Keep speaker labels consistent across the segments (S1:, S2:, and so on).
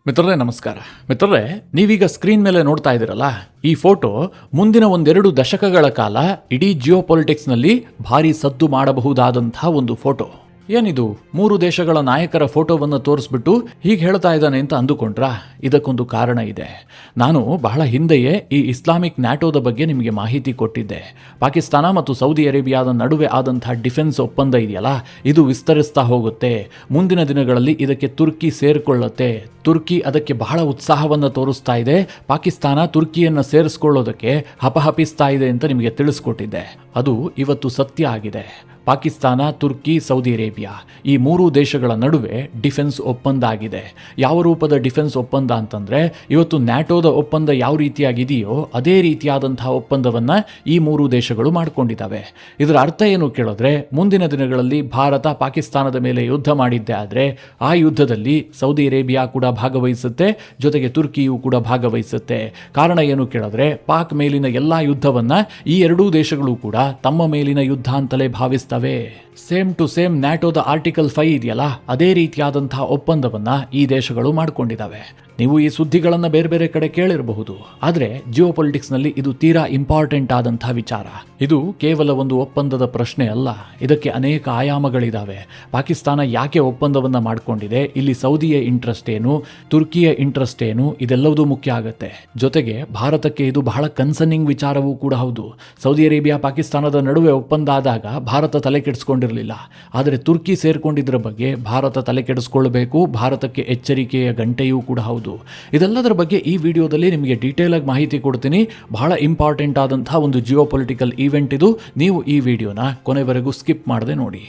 S1: ಮಿತ್ರರೇ ನಮಸ್ಕಾರ. ಮಿತ್ರರೇ, ನೀವೀಗ ಸ್ಕ್ರೀನ್ ಮೇಲೆ ನೋಡ್ತಾ ಇದ್ದೀರಲ್ಲ, ಈ ಫೋಟೋ ಮುಂದಿನ ಒಂದೆರಡು ದಶಕಗಳ ಕಾಲ ಇಡೀ ಜಿಯೋಪೊಲಿಟಿಕ್ಸ್ನಲ್ಲಿ ಭಾರಿ ಸದ್ದು ಮಾಡಬಹುದಾದಂತಹ ಒಂದು ಫೋಟೋ. ಏನಿದು, 3 ದೇಶಗಳ ನಾಯಕರ ಫೋಟೋವನ್ನು ತೋರಿಸ್ಬಿಟ್ಟು ಹೀಗೆ ಹೇಳ್ತಾ ಇದ್ದಾನೆ ಅಂತ ಅಂದುಕೊಂಡ್ರಾ? ಇದಕ್ಕೊಂದು ಕಾರಣ ಇದೆ. ನಾನು ಬಹಳ ಹಿಂದೆಯೇ ಈ ಇಸ್ಲಾಮಿಕ್ ನ್ಯಾಟೋದ ಬಗ್ಗೆ ನಿಮಗೆ ಮಾಹಿತಿ ಕೊಟ್ಟಿದ್ದೆ. ಪಾಕಿಸ್ತಾನ ಮತ್ತು ಸೌದಿ ಅರೇಬಿಯಾದ ನಡುವೆ ಆದಂತಹ ಡಿಫೆನ್ಸ್ ಒಪ್ಪಂದ ಇದೆಯಲ್ಲ, ಇದು ವಿಸ್ತರಿಸ್ತಾ ಹೋಗುತ್ತೆ. ಮುಂದಿನ ದಿನಗಳಲ್ಲಿ ಇದಕ್ಕೆ ತುರ್ಕಿ ಸೇರಿಕೊಳ್ಳುತ್ತೆ. ತುರ್ಕಿ ಅದಕ್ಕೆ ಬಹಳ ಉತ್ಸಾಹವನ್ನು ತೋರಿಸ್ತಾ ಇದೆ. ಪಾಕಿಸ್ತಾನ ತುರ್ಕಿಯನ್ನು ಸೇರಿಸ್ಕೊಳ್ಳೋದಕ್ಕೆ ಹಪಹಪಿಸ್ತಾ ಇದೆ ಅಂತ ನಿಮಗೆ ತಿಳಿಸ್ಕೊಟ್ಟಿದ್ದೆ. ಅದು ಇವತ್ತು ಸತ್ಯ ಆಗಿದೆ. ಪಾಕಿಸ್ತಾನ, ತುರ್ಕಿ, ಸೌದಿ ಅರೇಬಿಯಾ ಈ 3 ದೇಶಗಳ ನಡುವೆ ಡಿಫೆನ್ಸ್ ಒಪ್ಪಂದ ಆಗಿದೆ. ಯಾವ ರೂಪದ ಡಿಫೆನ್ಸ್ ಒಪ್ಪಂದ ಅಂತಂದರೆ, ಇವತ್ತು ನ್ಯಾಟೋದ ಒಪ್ಪಂದ ಯಾವ ರೀತಿಯಾಗಿದೆಯೋ ಅದೇ ರೀತಿಯಾದಂತಹ ಒಪ್ಪಂದವನ್ನು ಈ 3 ದೇಶಗಳು ಮಾಡಿಕೊಂಡಿದ್ದಾವೆ. ಇದರ ಅರ್ಥ ಏನು ಕೇಳಿದ್ರೆ, ಮುಂದಿನ ದಿನಗಳಲ್ಲಿ ಭಾರತ ಪಾಕಿಸ್ತಾನದ ಮೇಲೆ ಯುದ್ಧ ಮಾಡಿದ್ದೆ ಆದರೆ ಆ ಯುದ್ಧದಲ್ಲಿ ಸೌದಿ ಅರೇಬಿಯಾ ಕೂಡ ಭಾಗವಹಿಸುತ್ತೆ, ಜೊತೆಗೆ ತುರ್ಕಿಯೂ ಕೂಡ ಭಾಗವಹಿಸುತ್ತೆ. ಕಾರಣ ಏನು ಕೇಳಿದ್ರೆ, ಪಾಕ್ ಮೇಲಿನ ಎಲ್ಲ ಯುದ್ಧವನ್ನು ಈ ಎರಡೂ ದೇಶಗಳು ಕೂಡ ತಮ್ಮ ಮೇಲಿನ ಯುದ್ಧ ಅಂತಲೇ ಭಾವಿಸ್ತವೆ. ಸೇಮ್ ಟು ಸೇಮ್ ನ್ಯಾಟೋದ ಆರ್ಟಿಕಲ್ 5 ಇದೆಯಲ್ಲ, ಅದೇ ರೀತಿಯಾದಂತಹ ಒಪ್ಪಂದವನ್ನ ಈ ದೇಶಗಳು ಮಾಡಿಕೊಂಡಿದ್ದಾವೆ. ನೀವು ಈ ಸುದ್ದಿಗಳನ್ನು ಬೇರೆ ಬೇರೆ ಕಡೆ ಕೇಳಿರಬಹುದು, ಆದರೆ ಜಿಯೋಪೊಲಿಟಿಕ್ಸ್ನಲ್ಲಿ ಇದು ತೀರಾ ಇಂಪಾರ್ಟೆಂಟ್ ಆದಂತಹ ವಿಚಾರ. ಇದು ಕೇವಲ ಒಂದು ಒಪ್ಪಂದದ ಪ್ರಶ್ನೆ ಅಲ್ಲ, ಇದಕ್ಕೆ ಅನೇಕ ಆಯಾಮಗಳಿದ್ದಾವೆ. ಪಾಕಿಸ್ತಾನ ಯಾಕೆ ಒಪ್ಪಂದವನ್ನು ಮಾಡಿಕೊಂಡಿದೆ, ಇಲ್ಲಿ ಸೌದಿಯ ಇಂಟ್ರೆಸ್ಟ್ ಏನು, ತುರ್ಕಿಯ ಇಂಟ್ರೆಸ್ಟ್ ಏನು, ಇದೆಲ್ಲವೂ ಮುಖ್ಯ ಆಗುತ್ತೆ. ಜೊತೆಗೆ ಭಾರತಕ್ಕೆ ಇದು ಬಹಳ ಕನ್ಸರ್ನಿಂಗ್ ವಿಚಾರವೂ ಕೂಡ ಹೌದು. ಸೌದಿ ಅರೇಬಿಯಾ ಪಾಕಿಸ್ತಾನದ ನಡುವೆ ಒಪ್ಪಂದ ಆದಾಗ ಭಾರತ ತಲೆ ಕೆಡಿಸ್ಕೊಂಡಿರಲಿಲ್ಲ, ಆದರೆ ತುರ್ಕಿ ಸೇರ್ಕೊಂಡಿದ್ರ ಬಗ್ಗೆ ಭಾರತ ತಲೆ ಕೆಡಿಸ್ಕೊಳ್ಬೇಕು. ಭಾರತಕ್ಕೆ ಎಚ್ಚರಿಕೆಯ ಗಂಟೆಯೂ ಕೂಡ ಹೌದು. ಇದೆಲ್ಲದರ ಬಗ್ಗೆ ಈ ವಿಡಿಯೋದಲ್ಲಿ ನಿಮಗೆ ಡೀಟೇಲ್ ಆಗಿ ಮಾಹಿತಿ ಕೊಡ್ತೀನಿ. ಬಹಳ ಇಂಪಾರ್ಟೆಂಟ್ ಆದಂತಹ ಒಂದು ಜಿಯೋಪೊಲಿಟಿಕಲ್ ಈವೆಂಟ್ ಇದು. ನೀವು ಈ ವಿಡಿಯೋನ ಕೊನೆವರೆಗೂ ಸ್ಕಿಪ್ ಮಾಡದೆ ನೋಡಿ.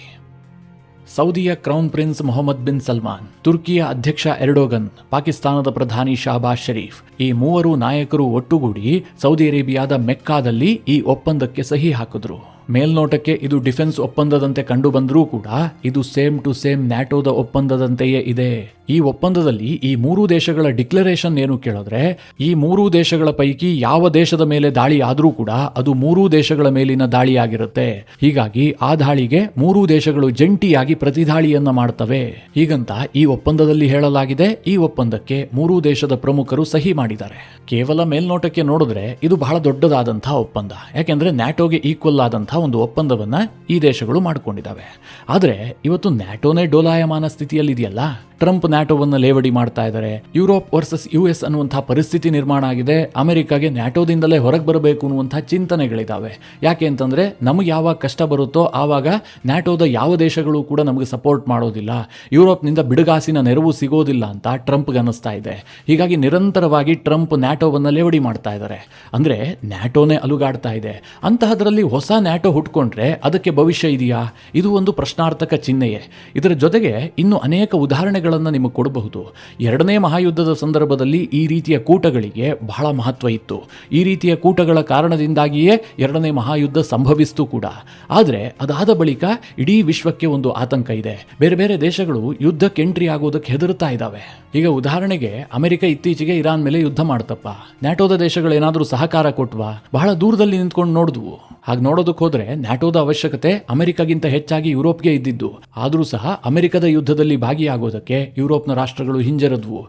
S1: ಸೌದಿಯ crown prince Mohammed bin Salman, ತುರ್ಕಿಯ ಅಧ್ಯಕ್ಷ ಎರ್ಡೋಗನ್, ಪಾಕಿಸ್ತಾನದ ಪ್ರಧಾನಿ ಶಾಹಬಾಜ್ ಶರೀಫ್ ಈ 3 ನಾಯಕರು ಒಟ್ಟುಗೂಡಿ ಸೌದಿ ಅರೇಬಿಯಾದ ಮೆಕ್ಕಾದಲ್ಲಿ ಈ ಒಪ್ಪಂದಕ್ಕೆ ಸಹಿ ಹಾಕಿದ್ರು. ಮೇಲ್ನೋಟಕ್ಕೆ ಇದು ಡಿಫೆನ್ಸ್ ಒಪ್ಪಂದದಂತೆ ಕಂಡು ಬಂದರೂ ಕೂಡ ಇದು ಸೇಮ್ ಟು ಸೇಮ್ ನ್ಯಾಟೋದ ಒಪ್ಪಂದದಂತೆಯೇ ಇದೆ. ಈ ಒಪ್ಪಂದದಲ್ಲಿ ಈ 3 ದೇಶಗಳ ಡಿಕ್ಲರೇಷನ್ ಏನು ಕೇಳಿದ್ರೆ, ಈ 3 ದೇಶಗಳ ಪೈಕಿ ಯಾವ ದೇಶದ ಮೇಲೆ ದಾಳಿ ಆದರೂ ಕೂಡ ಅದು 3 ದೇಶಗಳ ಮೇಲಿನ ದಾಳಿಯಾಗಿರುತ್ತೆ. ಹೀಗಾಗಿ ಆ ದಾಳಿಗೆ 3 ದೇಶಗಳು ಜಂಟಿಯಾಗಿ ಪ್ರತಿದಾಳಿಯನ್ನ ಮಾಡ್ತವೆ. ಹೀಗಂತ ಈ ಒಪ್ಪಂದದಲ್ಲಿ ಹೇಳಲಾಗಿದೆ. ಈ ಒಪ್ಪಂದಕ್ಕೆ 3 ದೇಶದ ಪ್ರಮುಖರು ಸಹಿ ಮಾಡಿದ್ದಾರೆ. ಕೇವಲ ಮೇಲ್ನೋಟಕ್ಕೆ ನೋಡಿದ್ರೆ ಇದು ಬಹಳ ದೊಡ್ಡದಾದಂತಹ ಒಪ್ಪಂದ, ಯಾಕೆಂದ್ರೆ ನ್ಯಾಟೋಗೆ ಈಕ್ವಲ್ ಆದಂತಹ ಒಂದು ಒಪ್ಪಂದವನ್ನ ಈ ದೇಶಗಳು ಮಾಡಿಕೊಂಡಿದ್ದಾವೆ. ಆದರೆ ಇವತ್ತು ನ್ಯಾಟೋನೇ ಡೋಲಾಯಮಾನ ಸ್ಥಿತಿಯಲ್ಲಿದೆಯಲ್ಲ. ಟ್ರಂಪ್ ನ್ಯಾಟೋವನ್ನು ಲೇವಡಿ ಮಾಡ್ತಾ ಇದ್ದಾರೆ. ಯುರೋಪ್ ವರ್ಸಸ್ US ಅನ್ನುವಂತಹ ಪರಿಸ್ಥಿತಿ ನಿರ್ಮಾಣ ಆಗಿದೆ. ಅಮೆರಿಕಾಗೆ ನ್ಯಾಟೋದಿಂದಲೇ ಹೊರಗೆ ಬರಬೇಕು ಅನ್ನುವಂತಹ ಚಿಂತನೆಗಳಿದ್ದಾವೆ. ಯಾಕೆ ಅಂತಂದ್ರೆ, ನಮಗೆ ಯಾವಾಗ ಕಷ್ಟ ಬರುತ್ತೋ ಆವಾಗ ನ್ಯಾಟೋದ ಯಾವ ದೇಶಗಳು ಕೂಡ ನಮಗೆ ಸಪೋರ್ಟ್ ಮಾಡೋದಿಲ್ಲ, ಯುರೋಪ್ನಿಂದ ಬಿಡುಗಾಸಿನ ನೆರವು ಸಿಗೋದಿಲ್ಲ ಅಂತ ಟ್ರಂಪ್ಗೆ ಅನ್ನಿಸ್ತಾ ಇದೆ. ಹೀಗಾಗಿ ನಿರಂತರವಾಗಿ ಟ್ರಂಪ್ ನ್ಯಾಟೋವನ್ನು ಲೇವಡಿ ಮಾಡ್ತಾ ಇದ್ದಾರೆ. ಅಂದ್ರೆ ನ್ಯಾಟೋನೇ ಅಲುಗಾಡ್ತಾ ಇದೆ. ಅಂತಹದ್ರಲ್ಲಿ ಹೊಸ ನ್ಯಾಟೋ ಹುಟ್ಕೊಂಡ್ರೆ ಅದಕ್ಕೆ ಭವಿಷ್ಯ ಇದೆಯಾ? ಇದು ಒಂದು ಪ್ರಶ್ನಾರ್ಥಕ ಚಿಹ್ನೆಯೇ. ಇದರ ಜೊತೆಗೆ ಇನ್ನು ಅನೇಕ ಉದಾಹರಣೆಗಳನ್ನು ನಿಮಗೆ ಕೊಡಬಹುದು. 2ನೇ ಮಹಾಯುದ್ಧದ ಸಂದರ್ಭದಲ್ಲಿ ಈ ರೀತಿಯ ಕೂಟಗಳಿಗೆ ಬಹಳ ಮಹತ್ವ ಇತ್ತು. ಈ ರೀತಿಯ ಕೂಟಗಳ ಕಾರಣದಿಂದಾಗಿಯೇ 2ನೇ ಮಹಾಯುದ್ಧ ಸಂಭವಿಸಿತು ಕೂಡ. ಆದರೆ ಅದಾದ ಬಳಿಕ ಇಡೀ ವಿಶ್ವಕ್ಕೆ ಒಂದು ಆತಂಕ ಇದೆ. ಬೇರೆ ಬೇರೆ ದೇಶಗಳು ಯುದ್ಧಕ್ಕೆ ಎಂಟ್ರಿ ಆಗೋದಕ್ಕೆ ಹೆದರುತ್ತಾ ಇದ್ದಾವೆ. ಈಗ ಉದಾಹರಣೆಗೆ ಅಮೆರಿಕ ಇತ್ತೀಚೆಗೆ ಇರಾನ್ ಮೇಲೆ ಯುದ್ಧ ಮಾಡ್ತಪ್ಪ, ನ್ಯಾಟೋದ ದೇಶಗಳೇನಾದರೂ ಸಹಕಾರ ಕೊಟ್ವಾ? ಬಹಳ ದೂರದಲ್ಲಿ ನಿಂತ್ಕೊಂಡು ನೋಡಿದ್ವು. ಹಾಗೆ ನೋಡೋದಕ್ಕೆ ಹೋದ್ರೆ ನ್ಯಾಟೋದ ಅವಶ್ಯಕತೆ ಅಮೆರಿಕಗಿಂತ ಹೆಚ್ಚಾಗಿ ಯುರೋಪ್ಗೆ ಇದ್ದಿದ್ದು. ಆದರೂ ಸಹ ಅಮೆರಿಕದ ಯುದ್ಧದಲ್ಲಿ ಭಾಗಿಯಾಗೋದಕ್ಕೆ ಯುರೋಪ್ನ ರಾಷ್ಟ್ರಗಳು ಹಿಂಜರಿದ್ವು.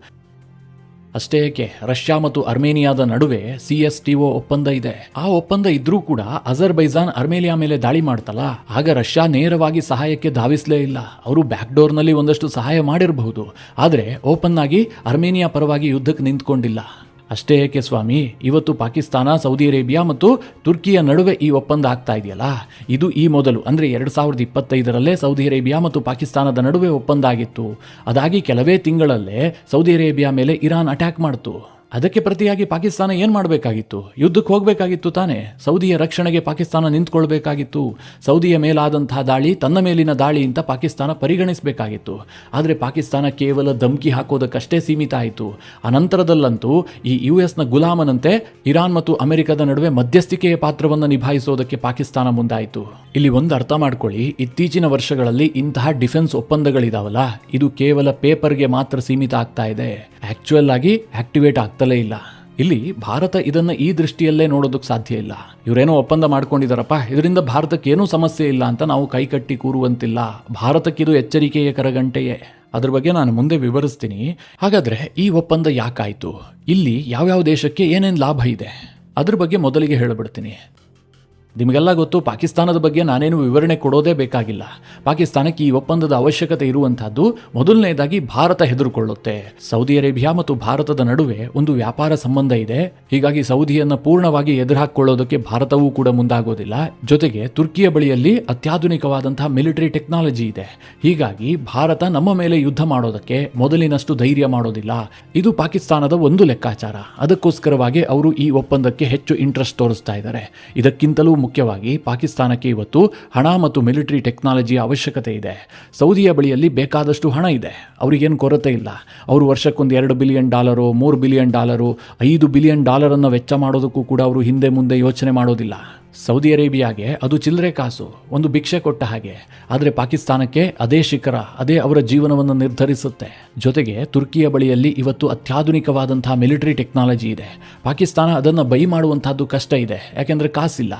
S1: ಅಷ್ಟೇ ಏಕೆ, ರಷ್ಯಾ ಮತ್ತು ಅರ್ಮೇನಿಯಾದ ನಡುವೆ CSTO ಒಪ್ಪಂದ ಇದೆ. ಆ ಒಪ್ಪಂದ ಇದ್ರೂ ಕೂಡ ಅಜರ್ಬೈಜಾನ್ ಅರ್ಮೇನಿಯಾ ಮೇಲೆ ದಾಳಿ ಮಾಡ್ತಲ್ಲ, ಆಗ ರಷ್ಯಾ ನೇರವಾಗಿ ಸಹಾಯಕ್ಕೆ ಧಾವಿಸಲೇ ಇಲ್ಲ. ಅವರು ಬ್ಯಾಕ್ ಡೋರ್ನಲ್ಲಿ ಒಂದಷ್ಟು ಸಹಾಯ ಮಾಡಿರಬಹುದು, ಆದರೆ ಓಪನ್ ಆಗಿ ಅರ್ಮೇನಿಯಾ ಪರವಾಗಿ ಯುದ್ಧಕ್ಕೆ ನಿಂತ್ಕೊಂಡಿಲ್ಲ. ಅಷ್ಟೇ ಏಕೆ ಸ್ವಾಮಿ, ಇವತ್ತು ಪಾಕಿಸ್ತಾನ, ಸೌದಿ ಅರೇಬಿಯಾ ಮತ್ತು ತುರ್ಕಿಯ ನಡುವೆ ಈ ಒಪ್ಪಂದ ಆಗ್ತಾ ಇದೆಯಲ್ಲ, ಇದು ಈ ಮೊದಲು ಅಂದರೆ 2025ರಲ್ಲೇ ಸೌದಿ ಅರೇಬಿಯಾ ಮತ್ತು ಪಾಕಿಸ್ತಾನದ ನಡುವೆ ಒಪ್ಪಂದ ಆಗಿತ್ತು. ಅದಾಗಿ ಕೆಲವೇ ತಿಂಗಳಲ್ಲೇ ಸೌದಿ ಅರೇಬಿಯಾ ಮೇಲೆ ಇರಾನ್ ಅಟ್ಯಾಕ್ ಮಾಡ್ತು. ಅದಕ್ಕೆ ಪ್ರತಿಯಾಗಿ ಪಾಕಿಸ್ತಾನ ಏನು ಮಾಡಬೇಕಾಗಿತ್ತು? ಯುದ್ಧಕ್ಕೆ ಹೋಗಬೇಕಾಗಿತ್ತು ತಾನೆ. ಸೌದಿಯ ರಕ್ಷಣೆಗೆ ಪಾಕಿಸ್ತಾನ ನಿಂತ್ಕೊಳ್ಬೇಕಾಗಿತ್ತು. ಸೌದಿಯ ಮೇಲಾದಂತಹ ದಾಳಿ ತನ್ನ ಮೇಲಿನ ದಾಳಿ ಅಂತ ಪಾಕಿಸ್ತಾನ ಪರಿಗಣಿಸಬೇಕಾಗಿತ್ತು. ಆದರೆ ಪಾಕಿಸ್ತಾನ ಕೇವಲ ಧಮಕಿ ಹಾಕೋದಕ್ಕಷ್ಟೇ ಸೀಮಿತ ಆಯಿತು. ಅನಂತರದಲ್ಲಂತೂ ಈ US ಗುಲಾಮನಂತೆ ಇರಾನ್ ಮತ್ತು ಅಮೆರಿಕದ ನಡುವೆ ಮಧ್ಯಸ್ಥಿಕೆಯ ಪಾತ್ರವನ್ನು ನಿಭಾಯಿಸೋದಕ್ಕೆ ಪಾಕಿಸ್ತಾನ ಮುಂದಾಯಿತು. ಇಲ್ಲಿ ಒಂದು ಅರ್ಥ ಮಾಡ್ಕೊಳ್ಳಿ, ಇತ್ತೀಚಿನ ವರ್ಷಗಳಲ್ಲಿ ಇಂತಹ ಡಿಫೆನ್ಸ್ ಒಪ್ಪಂದಗಳಿದಾವಲ್ಲ, ಇದು ಕೇವಲ ಪೇಪರ್ಗೆ ಮಾತ್ರ ಸೀಮಿತ ಆಗ್ತಾ ಇದೆ. ಆಕ್ಚುಯಲ್ ಆಗಿ ಆಕ್ಟಿವೇಟ್ ಆಗ್ತಲೇ ಇಲ್ಲ. ಇಲ್ಲಿ ಭಾರತ ಇದನ್ನ ಈ ದೃಷ್ಟಿಯಲ್ಲೇ ನೋಡೋದಕ್ಕೆ ಸಾಧ್ಯ ಇಲ್ಲ. ಇವರೇನೋ ಒಪ್ಪಂದ ಮಾಡ್ಕೊಂಡಿದಾರಪ್ಪ, ಇದರಿಂದ ಭಾರತಕ್ಕೆ ಏನೂ ಸಮಸ್ಯೆ ಇಲ್ಲ ಅಂತ ನಾವು ಕೈಕಟ್ಟಿ ಕೂರುವಂತಿಲ್ಲ. ಭಾರತಕ್ಕಿದು ಎಚ್ಚರಿಕೆಯ ಕರಗಂಟೆಯೇ. ಅದ್ರ ಬಗ್ಗೆ ನಾನು ಮುಂದೆ ವಿವರಿಸ್ತೀನಿ. ಹಾಗಾದ್ರೆ ಈ ಒಪ್ಪಂದ ಯಾಕಾಯ್ತು, ಇಲ್ಲಿ ಯಾವ್ಯಾವ ದೇಶಕ್ಕೆ ಏನೇನು ಲಾಭ ಇದೆ ಅದ್ರ ಬಗ್ಗೆ ಮೊದಲಿಗೆ ಹೇಳಿಬಿಡ್ತೀನಿ. ನಿಮಗೆಲ್ಲ ಗೊತ್ತು, ಪಾಕಿಸ್ತಾನದ ಬಗ್ಗೆ ನಾನೇನು ವಿವರಣೆ ಕೊಡೋದೇ ಬೇಕಾಗಿಲ್ಲ. ಪಾಕಿಸ್ತಾನಕ್ಕೆ ಈ ಒಪ್ಪಂದದ ಅವಶ್ಯಕತೆ ಇರುವಂತಹದ್ದು ಮೊದಲನೇದಾಗಿ ಭಾರತ ಹೆದರುಕೊಳ್ಳುತ್ತೆ. ಸೌದಿ ಅರೇಬಿಯಾ ಮತ್ತು ಭಾರತದ ನಡುವೆ ಒಂದು ವ್ಯಾಪಾರ ಸಂಬಂಧ ಇದೆ. ಹೀಗಾಗಿ ಸೌದಿಯನ್ನ ಪೂರ್ಣವಾಗಿ ಎದುರುಹಾಕೊಳ್ಳೋದಕ್ಕೆ ಭಾರತವೂ ಕೂಡ ಮುಂದಾಗೋದಿಲ್ಲ. ಜೊತೆಗೆ ತುರ್ಕಿಯ ಬಳಿಯಲ್ಲಿ ಅತ್ಯಾಧುನಿಕವಾದಂತಹ ಮಿಲಿಟರಿ ಟೆಕ್ನಾಲಜಿ ಇದೆ. ಹೀಗಾಗಿ ಭಾರತ ನಮ್ಮ ಮೇಲೆ ಯುದ್ಧ ಮಾಡೋದಕ್ಕೆ ಮೊದಲಿನಷ್ಟು ಧೈರ್ಯ ಮಾಡೋದಿಲ್ಲ. ಇದು ಪಾಕಿಸ್ತಾನದ ಒಂದು ಲೆಕ್ಕಾಚಾರ. ಅದಕ್ಕೋಸ್ಕರವಾಗಿ ಅವರು ಈ ಒಪ್ಪಂದಕ್ಕೆ ಹೆಚ್ಚು ಇಂಟ್ರೆಸ್ಟ್ ತೋರಿಸ್ತಾ ಇದ್ದಾರೆ. ಇದಕ್ಕಿಂತಲೂ ಮುಖ್ಯವಾಗಿ ಪಾಕಿಸ್ತಾನಕ್ಕೆ ಇವತ್ತು ಹಣ ಮತ್ತು ಮಿಲಿಟರಿ ಟೆಕ್ನಾಲಜಿಯ ಅವಶ್ಯಕತೆ ಇದೆ. ಸೌದಿಯ ಬಳಿಯಲ್ಲಿ ಬೇಕಾದಷ್ಟು ಹಣ ಇದೆ, ಅವರಿಗೇನು ಕೊರತೆ ಇಲ್ಲ. ಅವರು ವರ್ಷಕ್ಕೊಂದು $2 ಬಿಲಿಯನ್, $3 ಬಿಲಿಯನ್, $5 ಬಿಲಿಯನ್ ವೆಚ್ಚ ಮಾಡೋದಕ್ಕೂ ಕೂಡ ಅವರು ಹಿಂದೆ ಮುಂದೆ ಯೋಚನೆ ಮಾಡೋದಿಲ್ಲ. ಸೌದಿ ಅರೇಬಿಯಾಗೆ ಅದು ಚಿಲ್ಲರೆ ಕಾಸು, ಒಂದು ಭಿಕ್ಷೆ ಕೊಟ್ಟ ಹಾಗೆ. ಆದರೆ ಪಾಕಿಸ್ತಾನಕ್ಕೆ ಅದೇ ಶಿಖರ, ಅದೇ ಅವರ ಜೀವನವನ್ನು ನಿರ್ಧರಿಸುತ್ತೆ. ಜೊತೆಗೆ ತುರ್ಕಿಯ ಬಳಿಯಲ್ಲಿ ಇವತ್ತು ಅತ್ಯಾಧುನಿಕವಾದಂತಹ ಮಿಲಿಟರಿ ಟೆಕ್ನಾಲಜಿ ಇದೆ. ಪಾಕಿಸ್ತಾನ ಅದನ್ನು ಬೈ ಮಾಡುವಂತಹದ್ದು ಕಷ್ಟ ಇದೆ, ಯಾಕೆಂದರೆ ಕಾಸಿಲ್ಲ.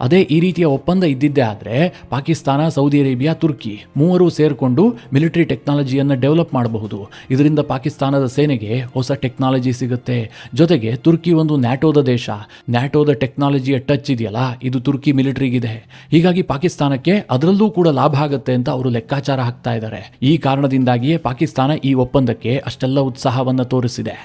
S1: ಅದೇ ಈ ರೀತಿಯ ಒಪ್ಪಂದ ಇದ್ದಿದ್ದೇ ಆದರೆ ಪಾಕಿಸ್ತಾನ, ಸೌದಿ ಅರೇಬಿಯಾ, ತುರ್ಕಿ ಮೂವರು ಸೇರಿಕೊಂಡು ಮಿಲಿಟರಿ ಟೆಕ್ನಾಲಜಿಯನ್ನು ಡೆವಲಪ್ ಮಾಡಬಹುದು. ಇದರಿಂದ ಪಾಕಿಸ್ತಾನದ ಸೇನೆಗೆ ಹೊಸ ಟೆಕ್ನಾಲಜಿ ಸಿಗುತ್ತೆ. ಜೊತೆಗೆ ತುರ್ಕಿ ಒಂದು ನ್ಯಾಟೋದ ದೇಶ. ನ್ಯಾಟೋದ ಟೆಕ್ನಾಲಜಿಯ ಟಚ್ ಇದೆಯಲ್ಲ, ಇದು ತುರ್ಕಿ ಮಿಲಿಟರಿಗಿದೆ. ಹೀಗಾಗಿ ಪಾಕಿಸ್ತಾನಕ್ಕೆ ಅದರಲ್ಲೂ ಕೂಡ ಲಾಭ ಆಗುತ್ತೆ ಅಂತ ಅವರು ಲೆಕ್ಕಾಚಾರ ಹಾಕ್ತಾ ಇದ್ದಾರೆ. ಈ ಕಾರಣದಿಂದಾಗಿಯೇ ಪಾಕಿಸ್ತಾನ ಈ ಒಪ್ಪಂದಕ್ಕೆ ಅಷ್ಟೆಲ್ಲ ಉತ್ಸಾಹವನ್ನು ತೋರಿಸಿದೆ.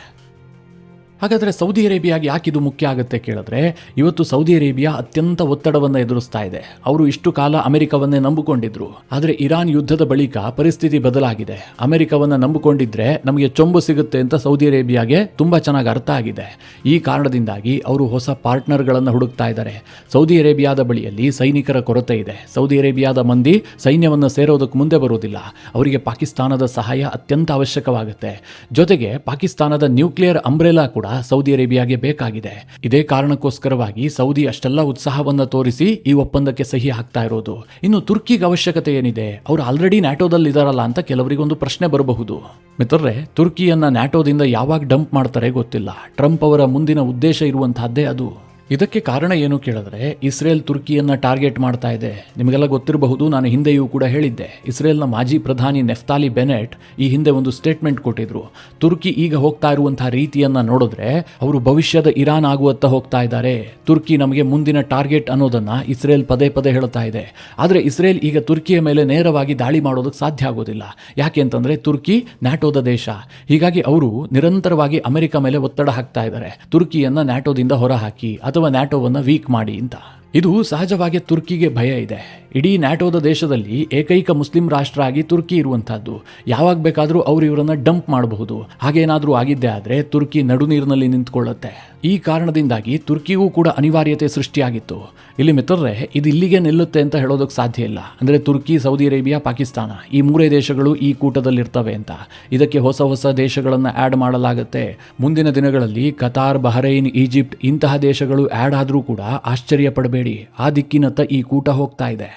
S1: ಹಾಗಾದರೆ ಸೌದಿ ಅರೇಬಿಯಾಗೆ ಯಾಕೆ ಇದು ಮುಖ್ಯ ಆಗುತ್ತೆ ಕೇಳಿದ್ರೆ, ಇವತ್ತು ಸೌದಿ ಅರೇಬಿಯಾ ಅತ್ಯಂತ ಒತ್ತಡವನ್ನು ಎದುರಿಸ್ತಾ ಇದೆ. ಅವರು ಇಷ್ಟು ಕಾಲ ಅಮೆರಿಕವನ್ನೇ ನಂಬಿಕೊಂಡಿದ್ರು. ಆದರೆ ಇರಾನ್ ಯುದ್ಧದ ಬಳಿಕ ಪರಿಸ್ಥಿತಿ ಬದಲಾಗಿದೆ. ಅಮೆರಿಕವನ್ನು ನಂಬಿಕೊಂಡಿದ್ರೆ ನಮಗೆ ಚೊಂಬು ಸಿಗುತ್ತೆ ಅಂತ ಸೌದಿ ಅರೇಬಿಯಾಗೆ ತುಂಬ ಚೆನ್ನಾಗಿ ಅರ್ಥ ಆಗಿದೆ. ಈ ಕಾರಣದಿಂದಾಗಿ ಅವರು ಹೊಸ ಪಾರ್ಟ್ನರ್ಗಳನ್ನು ಹುಡುಕ್ತಾ ಇದ್ದಾರೆ. ಸೌದಿ ಅರೇಬಿಯಾದ ಬಳಿಯಲ್ಲಿ ಸೈನಿಕರ ಕೊರತೆ ಇದೆ. ಸೌದಿ ಅರೇಬಿಯಾದ ಮಂದಿ ಸೈನ್ಯವನ್ನು ಸೇರೋದಕ್ಕೆ ಮುಂದೆ ಬರುವುದಿಲ್ಲ. ಅವರಿಗೆ ಪಾಕಿಸ್ತಾನದ ಸಹಾಯ ಅತ್ಯಂತ ಅವಶ್ಯಕವಾಗುತ್ತೆ. ಜೊತೆಗೆ ಪಾಕಿಸ್ತಾನದ ನ್ಯೂಕ್ಲಿಯರ್ ಅಂಬ್ರೆಲಾ ಕೂಡ ಸೌದಿ ಅರೇಬಿಯಾಗೆ ಬೇಕಾಗಿದೆ. ಇದೇ ಕಾರಣಕ್ಕೋಸ್ಕರವಾಗಿ ಸೌದಿ ಅಷ್ಟೆಲ್ಲ ಉತ್ಸಾಹವನ್ನು ತೋರಿಸಿ ಈ ಒಪ್ಪಂದಕ್ಕೆ ಸಹಿ ಹಾಕ್ತಾ ಇರೋದು. ಇನ್ನು ತುರ್ಕಿಗೆ ಅವಶ್ಯಕತೆ ಏನಿದೆ, ಅವರು ಆಲ್ರೆಡಿ ನ್ಯಾಟೋದಲ್ಲಿ ಇದಾರಲ್ಲ ಅಂತ ಕೆಲವರಿಗೊಂದು ಪ್ರಶ್ನೆ ಬರಬಹುದು. ಮಿತ್ರರೇ, ತುರ್ಕಿಯನ್ನ ನ್ಯಾಟೋದಿಂದ ಯಾವಾಗ ಡಂಪ್ ಮಾಡ್ತಾರೆ ಗೊತ್ತಿಲ್ಲ. ಟ್ರಂಪ್ ಅವರ ಮುಂದಿನ ಉದ್ದೇಶ ಇರುವಂತಹದ್ದೇ ಅದು. ಇದಕ್ಕೆ ಕಾರಣ ಏನು ಕೇಳಿದ್ರೆ, ಇಸ್ರೇಲ್ ತುರ್ಕಿಯನ್ನ ಟಾರ್ಗೆಟ್ ಮಾಡ್ತಾ ಇದೆ. ನಿಮಗೆಲ್ಲ ಗೊತ್ತಿರಬಹುದು, ನಾನು ಹಿಂದೆಯೂ ಕೂಡ ಹೇಳಿದ್ದೆ. ಇಸ್ರೇಲ್ನ ಮಾಜಿ ಪ್ರಧಾನಿ ನೆಫ್ತಾಲಿ ಬೆನೆಟ್ ಈ ಹಿಂದೆ ಒಂದು ಸ್ಟೇಟ್ಮೆಂಟ್ ಕೊಟ್ಟಿದ್ರು. ತುರ್ಕಿ ಈಗ ಹೋಗ್ತಾ ಇರುವಂತಹ ರೀತಿಯನ್ನ ನೋಡಿದ್ರೆ ಅವರು ಭವಿಷ್ಯದ ಇರಾನ್ ಆಗುವತ್ತ ಹೋಗ್ತಾ ಇದ್ದಾರೆ. ತುರ್ಕಿ ನಮಗೆ ಮುಂದಿನ ಟಾರ್ಗೆಟ್ ಅನ್ನೋದನ್ನ ಇಸ್ರೇಲ್ ಪದೇ ಪದೇ ಹೇಳ್ತಾ ಇದೆ. ಆದರೆ ಇಸ್ರೇಲ್ ಈಗ ತುರ್ಕಿಯ ಮೇಲೆ ನೇರವಾಗಿ ದಾಳಿ ಮಾಡೋದಕ್ಕೆ ಸಾಧ್ಯ ಆಗೋದಿಲ್ಲ. ಯಾಕೆ ಅಂತಂದ್ರೆ ತುರ್ಕಿ ನ್ಯಾಟೋದ ದೇಶ. ಹೀಗಾಗಿ ಅವರು ನಿರಂತರವಾಗಿ ಅಮೆರಿಕ ಮೇಲೆ ಒತ್ತಡ ಹಾಕ್ತಾ ಇದ್ದಾರೆ, ತುರ್ಕಿಯನ್ನ ನ್ಯಾಟೋದಿಂದ ಹೊರಹಾಕಿ ಅಥವಾ ನ್ಯಾಟೋವನ್ನು ವೀಕ್ ಮಾಡಿ ಅಂತ. ಇದು ಸಹಜವಾಗಿ ತುರ್ಕಿಗೆ ಭಯ ಇದೆ. ಇಡೀ ನ್ಯಾಟೋದ ದೇಶದಲ್ಲಿ ಏಕೈಕ ಮುಸ್ಲಿಂ ರಾಷ್ಟ್ರ ಆಗಿ ತುರ್ಕಿ ಇರುವಂತಹದ್ದು. ಯಾವಾಗ ಬೇಕಾದರೂ ಅವರು ಇವರನ್ನ ಡಂಪ್ ಮಾಡಬಹುದು. ಹಾಗೇನಾದರೂ ಆಗಿದ್ದೇ ಆದರೆ ತುರ್ಕಿ ನಡುನೀರಿನಲ್ಲಿ ನಿಂತ್ಕೊಳ್ಳುತ್ತೆ. ಈ ಕಾರಣದಿಂದಾಗಿ ತುರ್ಕಿಗೂ ಕೂಡ ಅನಿವಾರ್ಯತೆ ಸೃಷ್ಟಿಯಾಗಿತ್ತು. ಇಲ್ಲಿ ಮಿತ್ರರೇ, ಇದು ಇಲ್ಲಿಗೆ ನಿಲ್ಲುತ್ತೆ ಅಂತ ಹೇಳೋದಕ್ಕೆ ಸಾಧ್ಯ ಇಲ್ಲ. ಅಂದರೆ ತುರ್ಕಿ, ಸೌದಿ ಅರೇಬಿಯಾ, ಪಾಕಿಸ್ತಾನ ಈ ಮೂರೇ ದೇಶಗಳು ಈ ಕೂಟದಲ್ಲಿರ್ತವೆ ಅಂತ. ಇದಕ್ಕೆ ಹೊಸ ಹೊಸ ದೇಶಗಳನ್ನು ಆ್ಯಡ್ ಮಾಡಲಾಗುತ್ತೆ. ಮುಂದಿನ ದಿನಗಳಲ್ಲಿ ಕತಾರ್, ಬಹರೈನ್, ಈಜಿಪ್ಟ್ ಇಂತಹ ದೇಶಗಳು ಆ್ಯಡ್ ಆದರೂ ಕೂಡ ಆಶ್ಚರ್ಯ ಪಡಬೇಡಿ. ಆ ದಿಕ್ಕಿನತ್ತ ಈ ಕೂಟ ಹೋಗ್ತಾ ಇದೆ.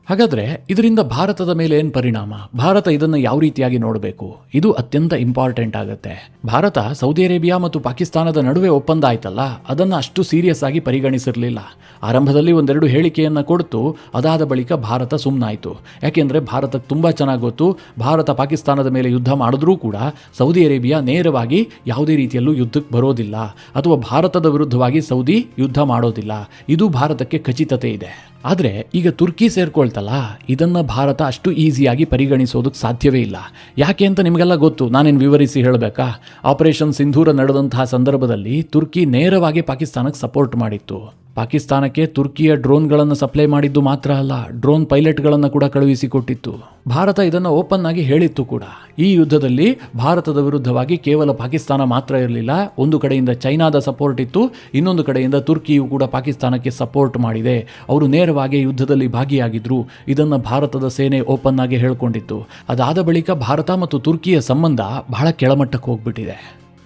S1: ಹಾಗಾದರೆ ಇದರಿಂದ ಭಾರತದ ಮೇಲೆ ಏನು ಪರಿಣಾಮ, ಭಾರತ ಇದನ್ನು ಯಾವ ರೀತಿಯಾಗಿ ನೋಡಬೇಕು, ಇದು ಅತ್ಯಂತ ಇಂಪಾರ್ಟೆಂಟ್ ಆಗುತ್ತೆ. ಭಾರತ ಸೌದಿ ಅರೇಬಿಯಾ ಮತ್ತು ಪಾಕಿಸ್ತಾನದ ನಡುವೆ ಒಪ್ಪಂದ ಆಯ್ತಲ್ಲ, ಅದನ್ನು ಅಷ್ಟು ಸೀರಿಯಸ್ ಆಗಿ ಪರಿಗಣಿಸಿರಲಿಲ್ಲ. ಆರಂಭದಲ್ಲಿ ಒಂದೆರಡು ಹೇಳಿಕೆಯನ್ನು ಕೊಡ್ತು, ಅದಾದ ಬಳಿಕ ಭಾರತ ಸುಮ್ಮನಾಯಿತು. ಯಾಕೆಂದರೆ ಭಾರತಕ್ಕೆ ತುಂಬ ಚೆನ್ನಾಗಿ ಗೊತ್ತು, ಭಾರತ ಪಾಕಿಸ್ತಾನದ ಮೇಲೆ ಯುದ್ಧ ಮಾಡಿದ್ರೂ ಕೂಡ ಸೌದಿ ಅರೇಬಿಯಾ ನೇರವಾಗಿ ಯಾವುದೇ ರೀತಿಯಲ್ಲೂ ಯುದ್ಧಕ್ಕೆ ಬರೋದಿಲ್ಲ, ಅಥವಾ ಭಾರತದ ವಿರುದ್ಧವಾಗಿ ಸೌದಿ ಯುದ್ಧ ಮಾಡೋದಿಲ್ಲ. ಇದು ಭಾರತಕ್ಕೆ ಖಚಿತತೆ ಇದೆ. ಆದರೆ ಈಗ ತುರ್ಕಿ ಸೇರ್ಕೊಳ್ತಲ್ಲ, ಇದನ್ನು ಭಾರತ ಅಷ್ಟು ಈಸಿಯಾಗಿ ಪರಿಗಣಿಸೋದಕ್ಕೆ ಸಾಧ್ಯವೇ ಇಲ್ಲ. ಯಾಕೆ ಅಂತ ನಿಮಗೆಲ್ಲ ಗೊತ್ತು, ನಾನೇನು ವಿವರಿಸಿ ಹೇಳಬೇಕಾ? ಆಪರೇಷನ್ ಸಿಂಧೂರ ನಡೆದಂತಹ ಸಂದರ್ಭದಲ್ಲಿ ತುರ್ಕಿ ನೇರವಾಗಿ ಪಾಕಿಸ್ತಾನಕ್ಕೆ ಸಪೋರ್ಟ್ ಮಾಡಿತ್ತು. ಪಾಕಿಸ್ತಾನಕ್ಕೆ ತುರ್ಕಿಯ ಡ್ರೋನ್ಗಳನ್ನು ಸಪ್ಲೈ ಮಾಡಿದ್ದು ಮಾತ್ರ ಅಲ್ಲ, ಡ್ರೋನ್ ಪೈಲಟ್ಗಳನ್ನು ಕೂಡ ಕಳುಹಿಸಿಕೊಟ್ಟಿತ್ತು. ಭಾರತ ಇದನ್ನು ಓಪನ್ ಆಗಿ ಹೇಳಿತ್ತು ಕೂಡ. ಈ ಯುದ್ಧದಲ್ಲಿ ಭಾರತದ ವಿರುದ್ಧವಾಗಿ ಕೇವಲ ಪಾಕಿಸ್ತಾನ ಮಾತ್ರ ಇರಲಿಲ್ಲ, ಒಂದು ಕಡೆಯಿಂದ ಚೈನಾದ ಸಪೋರ್ಟ್ ಇತ್ತು, ಇನ್ನೊಂದು ಕಡೆಯಿಂದ ತುರ್ಕಿಯು ಕೂಡ ಪಾಕಿಸ್ತಾನಕ್ಕೆ ಸಪೋರ್ಟ್ ಮಾಡಿದೆ. ಅವರು ನೇರವಾಗಿ ಯುದ್ಧದಲ್ಲಿ ಭಾಗಿಯಾಗಿದ್ರು. ಇದನ್ನು ಭಾರತದ ಸೇನೆ ಓಪನ್ ಆಗಿ ಹೇಳಿಕೊಂಡಿತ್ತು. ಅದಾದ ಬಳಿಕ ಭಾರತ ಮತ್ತು ತುರ್ಕಿಯ ಸಂಬಂಧ ಬಹಳ ಕೆಳಮಟ್ಟಕ್ಕೆ ಹೋಗ್ಬಿಟ್ಟಿದೆ.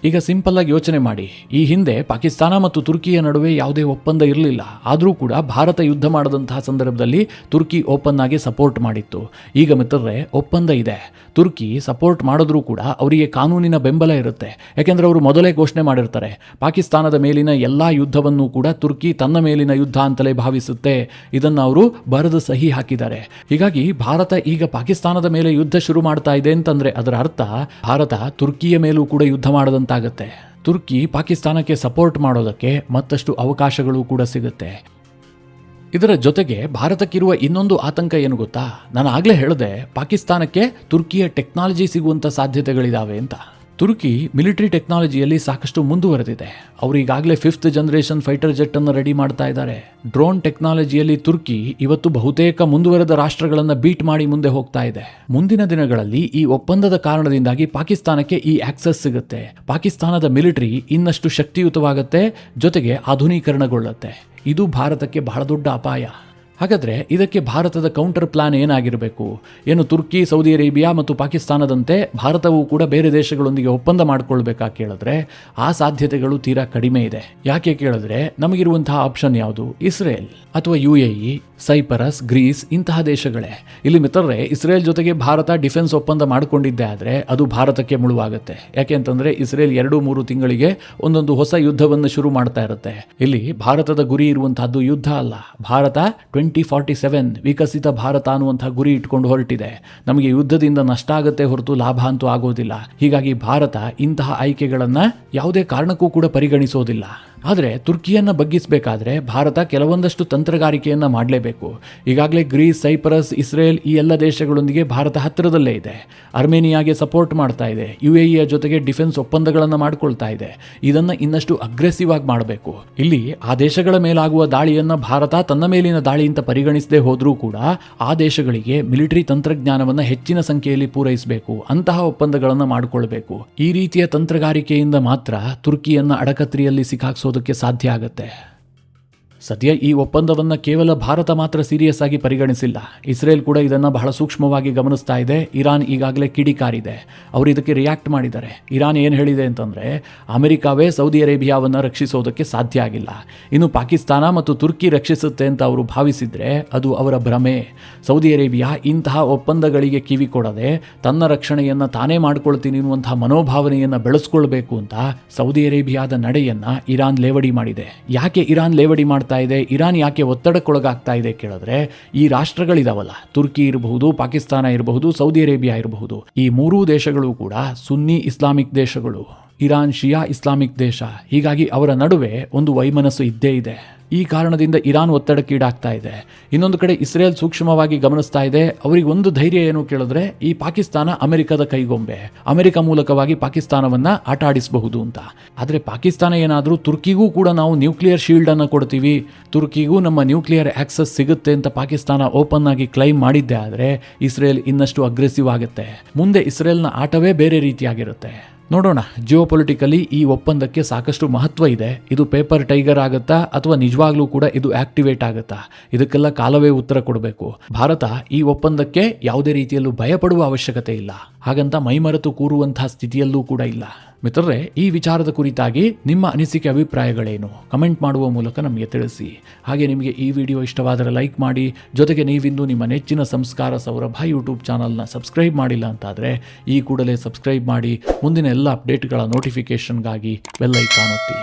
S1: ಈಗ ಸಿಂಪಲ್ ಆಗಿ ಯೋಚನೆ ಮಾಡಿ, ಈ ಹಿಂದೆ ಪಾಕಿಸ್ತಾನ ಮತ್ತು ತುರ್ಕಿಯ ನಡುವೆ ಯಾವುದೇ ಒಪ್ಪಂದ ಇರಲಿಲ್ಲ. ಆದರೂ ಕೂಡ ಭಾರತ ಯುದ್ಧ ಮಾಡದಂತಹ ಸಂದರ್ಭದಲ್ಲಿ ತುರ್ಕಿ ಓಪನ್ ಆಗಿ ಸಪೋರ್ಟ್ ಮಾಡಿತ್ತು. ಈಗ ಮಿತ್ರರೇ, ಒಪ್ಪಂದ ಇದೆ. ತುರ್ಕಿ ಸಪೋರ್ಟ್ ಮಾಡಿದ್ರೂ ಕೂಡ ಅವರಿಗೆ ಕಾನೂನಿನ ಬೆಂಬಲ ಇರುತ್ತೆ. ಯಾಕೆಂದ್ರೆ ಅವರು ಮೊದಲೇ ಘೋಷಣೆ ಮಾಡಿರ್ತಾರೆ, ಪಾಕಿಸ್ತಾನದ ಮೇಲಿನ ಎಲ್ಲಾ ಯುದ್ಧವನ್ನು ಕೂಡ ತುರ್ಕಿ ತನ್ನ ಮೇಲಿನ ಯುದ್ಧ ಅಂತಲೇ ಭಾವಿಸುತ್ತೆ. ಇದನ್ನು ಅವರು ಬರೆದು ಸಹಿ ಹಾಕಿದ್ದಾರೆ. ಹೀಗಾಗಿ ಭಾರತ ಈಗ ಪಾಕಿಸ್ತಾನದ ಮೇಲೆ ಯುದ್ಧ ಶುರು ಮಾಡ್ತಾ ಇದೆ ಅಂತಂದ್ರೆ ಅದರ ಅರ್ಥ ಭಾರತ ತುರ್ಕಿಯ ಮೇಲೂ ಕೂಡ ಯುದ್ಧ ಮಾಡದಂತಾಗತ್ತೆ. ತುರ್ಕಿ ಪಾಕಿಸ್ತಾನಕ್ಕೆ ಸಪೋರ್ಟ್ ಮಾಡೋದಕ್ಕೆ ಮತ್ತಷ್ಟು ಅವಕಾಶಗಳು ಕೂಡ ಸಿಗುತ್ತೆ. ಇದರ ಜೊತೆಗೆ ಭಾರತಕ್ಕಿರುವ ಇನ್ನೊಂದು ಆತಂಕ ಏನು ಗೊತ್ತಾ? ನಾನು ಆಗಲೇ ಹೇಳಿದೆ, ಪಾಕಿಸ್ತಾನಕ್ಕೆ ತುರ್ಕಿಯ ಟೆಕ್ನಾಲಜಿ ಸಿಗುವಂಥ ಸಾಧ್ಯತೆಗಳಿದಾವೆ ಅಂತ. ತುರ್ಕಿ ಮಿಲಿಟರಿ ಟೆಕ್ನಾಲಜಿಯಲ್ಲಿ ಸಾಕಷ್ಟು ಮುಂದುವರೆದಿದೆ. ಅವರು ಈಗಾಗಲೇ 5th ಜನರೇಷನ್ ಫೈಟರ್ ಜೆಟ್ ಅನ್ನು ರೆಡಿ ಮಾಡ್ತಾ ಇದ್ದಾರೆ. ಡ್ರೋನ್ ಟೆಕ್ನಾಲಜಿಯಲ್ಲಿ ತುರ್ಕಿ ಇವತ್ತು ಬಹುತೇಕ ಮುಂದುವರೆದ ರಾಷ್ಟ್ರಗಳನ್ನು ಬೀಟ್ ಮಾಡಿ ಮುಂದೆ ಹೋಗ್ತಾ ಇದೆ. ಮುಂದಿನ ದಿನಗಳಲ್ಲಿ ಈ ಒಪ್ಪಂದದ ಕಾರಣದಿಂದಾಗಿ ಪಾಕಿಸ್ತಾನಕ್ಕೆ ಈ ಆಕ್ಸೆಸ್ ಸಿಗುತ್ತೆ. ಪಾಕಿಸ್ತಾನದ ಮಿಲಿಟರಿ ಇನ್ನಷ್ಟು ಶಕ್ತಿಯುತವಾಗುತ್ತೆ, ಜೊತೆಗೆ ಆಧುನೀಕರಣಗೊಳ್ಳುತ್ತೆ. ಇದು ಭಾರತಕ್ಕೆ ಬಹಳ ದೊಡ್ಡ ಅಪಾಯ. ಹಾಗಾದರೆ ಇದಕ್ಕೆ ಭಾರತದ ಕೌಂಟರ್ ಪ್ಲಾನ್ ಏನಾಗಿರಬೇಕು? ಏನು ತುರ್ಕಿ, ಸೌದಿ ಅರೇಬಿಯಾ ಮತ್ತು ಪಾಕಿಸ್ತಾನದಂತೆ ಭಾರತವೂ ಕೂಡ ಬೇರೆ ದೇಶಗಳೊಂದಿಗೆ ಒಪ್ಪಂದ ಮಾಡಿಕೊಳ್ಬೇಕಾ ಕೇಳಿದ್ರೆ ಆ ಸಾಧ್ಯತೆಗಳು ತೀರಾ ಕಡಿಮೆ ಇದೆ. ಯಾಕೆ ಕೇಳಿದ್ರೆ ನಮಗಿರುವಂತಹ ಆಪ್ಷನ್ ಯಾವುದು? ಇಸ್ರೇಲ್ ಅಥವಾ UAE, ಸೈಪರಸ್, ಗ್ರೀಸ್ ಇಂತಹ ದೇಶಗಳೇ. ಇಲ್ಲಿ ಮಿತ್ರರೇ, ಇಸ್ರೇಲ್ ಜೊತೆಗೆ ಭಾರತ ಡಿಫೆನ್ಸ್ ಒಪ್ಪಂದ ಮಾಡಿಕೊಂಡಿದ್ದೆ ಆದರೆ ಅದು ಭಾರತಕ್ಕೆ ಮುಳುವಾಗುತ್ತೆ. ಯಾಕೆ ಅಂತಂದ್ರೆ ಇಸ್ರೇಲ್ 2-3 ತಿಂಗಳಿಗೆ ಒಂದೊಂದು ಹೊಸ ಯುದ್ಧವನ್ನು ಶುರು ಮಾಡ್ತಾ ಇರುತ್ತೆ. ಇಲ್ಲಿ ಭಾರತದ ಗುರಿ ಇರುವಂತಹದ್ದು ಯುದ್ಧ ಅಲ್ಲ. ಭಾರತ 2047 ವಿಕಸಿತ ಭಾರತ ಅನ್ನುವಂತಹ ಗುರಿ ಇಟ್ಕೊಂಡು ಹೊರಟಿದೆ. ನಮಗೆ ಯುದ್ಧದಿಂದ ನಷ್ಟ ಆಗುತ್ತೆ ಹೊರತು ಲಾಭ ಅಂತೂ ಆಗೋದಿಲ್ಲ. ಹೀಗಾಗಿ ಭಾರತ ಇಂತಹ ಆಯ್ಕೆಗಳನ್ನ ಯಾವುದೇ ಕಾರಣಕ್ಕೂ ಕೂಡ ಪರಿಗಣಿಸೋದಿಲ್ಲ. ಆದರೆ ತುರ್ಕಿಯನ್ನು ಬಗ್ಗಿಸಬೇಕಾದ್ರೆ ಭಾರತ ಕೆಲವೊಂದಷ್ಟು ತಂತ್ರಗಾರಿಕೆಯನ್ನು ಮಾಡಲೇಬೇಕು. ಈಗಾಗಲೇ ಗ್ರೀಸ್, ಸೈಪರಸ್, ಇಸ್ರೇಲ್ ಈ ಎಲ್ಲ ದೇಶಗಳೊಂದಿಗೆ ಭಾರತ ಹತ್ತಿರದಲ್ಲೇ ಇದೆ. ಅರ್ಮೇನಿಯಾಗೆ ಸಪೋರ್ಟ್ ಮಾಡ್ತಾ ಇದೆ. UAEಯ ಜೊತೆಗೆ ಡಿಫೆನ್ಸ್ ಒಪ್ಪಂದಗಳನ್ನು ಮಾಡಿಕೊಳ್ತಾ ಇದೆ. ಇದನ್ನು ಇನ್ನಷ್ಟು ಅಗ್ರೆಸಿವ್ ಆಗಿ ಮಾಡಬೇಕು. ಇಲ್ಲಿ ಆ ದೇಶಗಳ ಮೇಲಾಗುವ ದಾಳಿಯನ್ನು ಭಾರತ ತನ್ನ ಮೇಲಿನ ದಾಳಿ ಅಂತ ಪರಿಗಣಿಸದೆ ಹೋದ್ರೂ ಕೂಡ ಆ ದೇಶಗಳಿಗೆ ಮಿಲಿಟರಿ ತಂತ್ರಜ್ಞಾನವನ್ನು ಹೆಚ್ಚಿನ ಸಂಖ್ಯೆಯಲ್ಲಿ ಪೂರೈಸಬೇಕು. ಅಂತಹ ಒಪ್ಪಂದಗಳನ್ನು ಮಾಡಿಕೊಳ್ಬೇಕು. ಈ ರೀತಿಯ ತಂತ್ರಗಾರಿಕೆಯಿಂದ ಮಾತ್ರ ತುರ್ಕಿಯನ್ನು ಅಡಕತ್ರಿಯಲ್ಲಿ ಸಿಕ್ಕಾಕ್ಸೋದಕ್ಕೆ ಸಾಧ್ಯ ಆಗುತ್ತೆ. ಸದ್ಯ ಈ ಒಪ್ಪಂದವನ್ನು ಕೇವಲ ಭಾರತ ಮಾತ್ರ ಸೀರಿಯಸ್ ಆಗಿ ಪರಿಗಣಿಸಿಲ್ಲ. ಇಸ್ರೇಲ್ ಕೂಡ ಇದನ್ನು ಬಹಳ ಸೂಕ್ಷ್ಮವಾಗಿ ಗಮನಿಸ್ತಾ ಇದೆ. ಇರಾನ್ ಈಗಾಗಲೇ ಕಿಡಿಕಾರಿದೆ. ಅವರು ಇದಕ್ಕೆ ರಿಯಾಕ್ಟ್ ಮಾಡಿದ್ದಾರೆ. ಇರಾನ್ ಏನು ಹೇಳಿದೆ ಅಂತಂದರೆ, ಅಮೆರಿಕಾವೇ ಸೌದಿ ಅರೇಬಿಯಾವನ್ನು ರಕ್ಷಿಸೋದಕ್ಕೆ ಸಾಧ್ಯ ಆಗಿಲ್ಲ, ಇನ್ನು ಪಾಕಿಸ್ತಾನ ಮತ್ತು ತುರ್ಕಿ ರಕ್ಷಿಸುತ್ತೆ ಅಂತ ಅವರು ಭಾವಿಸಿದರೆ ಅದು ಅವರ ಭ್ರಮೆ. ಸೌದಿ ಅರೇಬಿಯಾ ಇಂತಹ ಒಪ್ಪಂದಗಳಿಗೆ ಕಿವಿ ಕೊಡದೆ ತನ್ನ ರಕ್ಷಣೆಯನ್ನು ತಾನೇ ಮಾಡ್ಕೊಳ್ತೀನಿ ಎನ್ನುವಂತಹ ಮನೋಭಾವನೆಯನ್ನು ಬೆಳೆಸ್ಕೊಳ್ಬೇಕು ಅಂತ ಸೌದಿ ಅರೇಬಿಯಾದ ನಡೆಯನ್ನು ಇರಾನ್ ಲೇವಡಿ ಮಾಡಿದೆ. ಯಾಕೆ ಇರಾನ್ ಲೇವಡಿ ಮಾಡ್ತಾ ಇದೆ? ಇರಾನ್ ಯಾಕೆ ಒತ್ತಡಕ್ಕೊಳಗಾಗ್ತಾ ಇದೆ ಕೇಳಿದ್ರೆ, ಈ ರಾಷ್ಟ್ರಗಳಿದಾವಲ್ಲ, ತುರ್ಕಿ ಇರಬಹುದು, ಪಾಕಿಸ್ತಾನ ಇರಬಹುದು, ಸೌದಿ ಅರೇಬಿಯಾ ಇರಬಹುದು, ಈ ಮೂರೂ ದೇಶಗಳು ಕೂಡ ಸುನ್ನಿ ಇಸ್ಲಾಮಿಕ್ ದೇಶಗಳು. ಇರಾನ್ ಶಿಯಾ ಇಸ್ಲಾಮಿಕ್ ದೇಶ. ಹೀಗಾಗಿ ಅವರ ನಡುವೆ ಒಂದು ವೈಮನಸ್ಸು ಇದ್ದೇ ಇದೆ. ಈ ಕಾರಣದಿಂದ ಇರಾನ್ ಒತ್ತಡಕ್ಕೀಡಾಗ್ತಾ ಇದೆ. ಇನ್ನೊಂದು ಕಡೆ ಇಸ್ರೇಲ್ ಸೂಕ್ಷ್ಮವಾಗಿ ಗಮನಿಸ್ತಾ ಇದೆ. ಅವರಿಗೆ ಒಂದು ಧೈರ್ಯ ಏನು ಕೇಳಿದ್ರೆ, ಈ ಪಾಕಿಸ್ತಾನ ಅಮೆರಿಕದ ಕೈಗೊಂಬೆ, ಅಮೆರಿಕ ಮೂಲಕವಾಗಿ ಪಾಕಿಸ್ತಾನವನ್ನ ಆಟ ಆಡಿಸಬಹುದು ಅಂತ. ಆದರೆ ಪಾಕಿಸ್ತಾನ ಏನಾದರೂ ತುರ್ಕಿಗೂ ಕೂಡ ನಾವು ನ್ಯೂಕ್ಲಿಯರ್ ಶೀಲ್ಡ್ ಅನ್ನು ಕೊಡ್ತೀವಿ, ತುರ್ಕಿಗೂ ನಮ್ಮ ನ್ಯೂಕ್ಲಿಯರ್ ಆಕ್ಸೆಸ್ ಸಿಗುತ್ತೆ ಅಂತ ಪಾಕಿಸ್ತಾನ ಓಪನ್ ಆಗಿ ಕ್ಲೈಮ್ ಮಾಡಿದ್ದೆ ಆದರೆ ಇಸ್ರೇಲ್ ಇನ್ನಷ್ಟು ಅಗ್ರೆಸಿವ್ ಆಗುತ್ತೆ. ಮುಂದೆ ಇಸ್ರೇಲ್ನ ಆಟವೇ ಬೇರೆ ರೀತಿಯಾಗಿರುತ್ತೆ. ನೋಡೋಣ, ಜಿಯೋಪೊಲಿಟಿಕಲಿ ಈ ಒಪ್ಪಂದಕ್ಕೆ ಸಾಕಷ್ಟು ಮಹತ್ವ ಇದೆ. ಇದು ಪೇಪರ್ ಟೈಗರ್ ಆಗುತ್ತಾ ಅಥವಾ ನಿಜವಾಗ್ಲೂ ಕೂಡ ಇದು ಆಕ್ಟಿವೇಟ್ ಆಗುತ್ತಾ? ಇದಕ್ಕೆಲ್ಲ ಕಾಲವೇ ಉತ್ತರ ಕೊಡಬೇಕು. ಭಾರತ ಈ ಒಪ್ಪಂದಕ್ಕೆ ಯಾವುದೇ ರೀತಿಯಲ್ಲೂ ಭಯಪಡುವ ಅವಶ್ಯಕತೆ ಇಲ್ಲ. ಹಾಗಂತ ಮೈಮರೆತು ಕೂರುವಂತಹ ಸ್ಥಿತಿಯಲ್ಲೂ ಕೂಡ ಇಲ್ಲ. ಮಿತ್ರರೇ, ಈ ವಿಚಾರದ ಕುರಿತಾಗಿ ನಿಮ್ಮ ಅನಿಸಿಕೆ, ಅಭಿಪ್ರಾಯಗಳೇನು? ಕಮೆಂಟ್ ಮಾಡುವ ಮೂಲಕ ನಮಗೆ ತಿಳಿಸಿ. ಹಾಗೆ ನಿಮಗೆ ಈ ವಿಡಿಯೋ ಇಷ್ಟವಾದರೆ ಲೈಕ್ ಮಾಡಿ. ಜೊತೆಗೆ ನೀವಿಂದು ನಿಮ್ಮ ನೆಚ್ಚಿನ ಸಂಸ್ಕಾರ ಸೌರಭ ಯೂಟ್ಯೂಬ್ ಚಾನಲ್ನ ಸಬ್ಸ್ಕ್ರೈಬ್ ಮಾಡಿಲ್ಲ ಅಂತಾದರೆ ಈ ಕೂಡಲೇ ಸಬ್ಸ್ಕ್ರೈಬ್ ಮಾಡಿ. ಮುಂದಿನ ಎಲ್ಲ ಅಪ್ಡೇಟ್ಗಳ ನೋಟಿಫಿಕೇಷನ್ಗಾಗಿ ಬೆಲ್ ಐಕಾನ್ ಒತ್ತಿ.